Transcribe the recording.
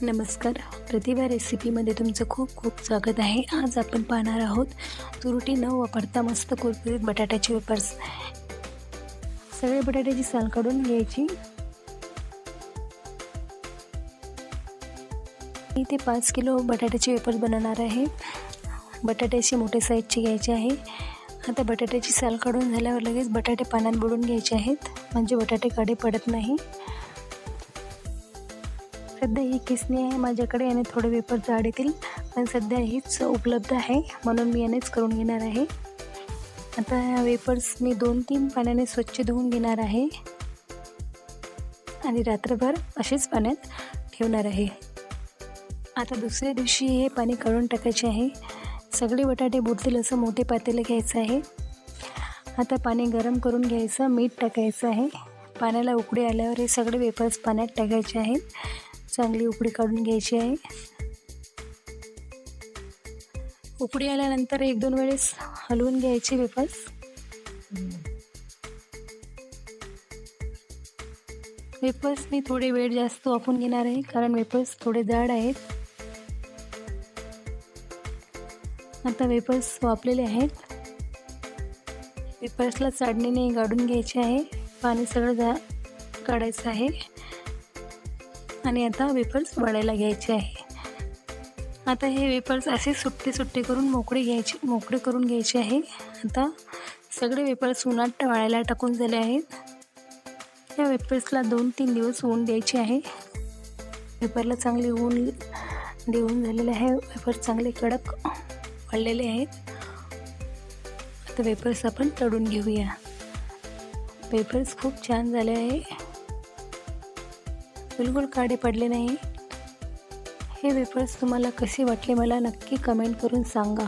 नमस्कार, प्रतिभा रेसिपीमध्ये तुमचं खूप खूप स्वागत आहे. आज आपण पाहणार आहोत तुरटी न वापरता मस्त कुरकुरीत बटाट्याचे वेफर्स. सगळे बटाट्याची साल काढून घ्यायची. इथे 5 किलो बटाट्याचे वेफर्स बनवणार आहे. बटाट्याची मोठे साईजचे घ्यायचे आहे. आता बटाट्याची साल काढून झाल्यावर लगेच बटाटे पाण्यात बुडवून घ्यायचे आहेत, म्हणजे बटाटे काळे पडत नाही. सध्या ही किसणी आहे माझ्याकडे आणि थोडे वेफर जाड येतील, पण सध्या हीच उपलब्ध आहे म्हणून मी यानेच करून घेणार आहे. आता वेफर्स मी 2-3 पाण्याने स्वच्छ धुवून घेणार आहे आणि रात्रभर असेच पाण्यात ठेवणार आहे. आता दुसऱ्या दिवशी हे पाणी काढून टाकायचे आहे. सगळे बटाटे बुडतील असं मोठे पातेले घ्यायचं आहे. आता पाणी गरम करून घ्यायचं, मीठ टाकायचं आहे. पाण्याला उकळी आल्यावर हे सगळे वेफर्स पाण्यात टाकायचे आहेत. चांगली उकळी काढून घ्यायची आहे. उकळी आल्यानंतर 1-2 वेळेस हलवून घ्यायचे वेफर्स. वेफर्स मी थोडे वेळ जास्त वाफवून घेणार आहे, कारण वेफर्स थोडे जाड आहेत. आता वेफर्स वाफलेले आहेत. वेफर्सला चाळणीने गाळून घ्यायचे आहे. पाणी सगळं काढायचं आहे आणि आता वेफर्स वळायला घ्यायचे आहे. आता हे वेफर्स असे सुट्टे करून मोकळे करून घ्यायचे आहे. आता सगळे वेफर्स उन्हात वाळायला टाकून झाले आहेत. या वेफर्सला 2-3 दिवस ऊन द्यायचे आहे. वेफरला चांगले ऊन देऊन झालेले आहे. वेफर्स चांगले कडक वाळलेले आहेत. आता वेफर्स आपण तळून घेऊया. वेफर्स खूप छान झाले आहे, बिलकुल काळे पडले नाही. हे वेफर्स तुम्हाला कसे वाटले मला नक्की कमेंट करून सांगा.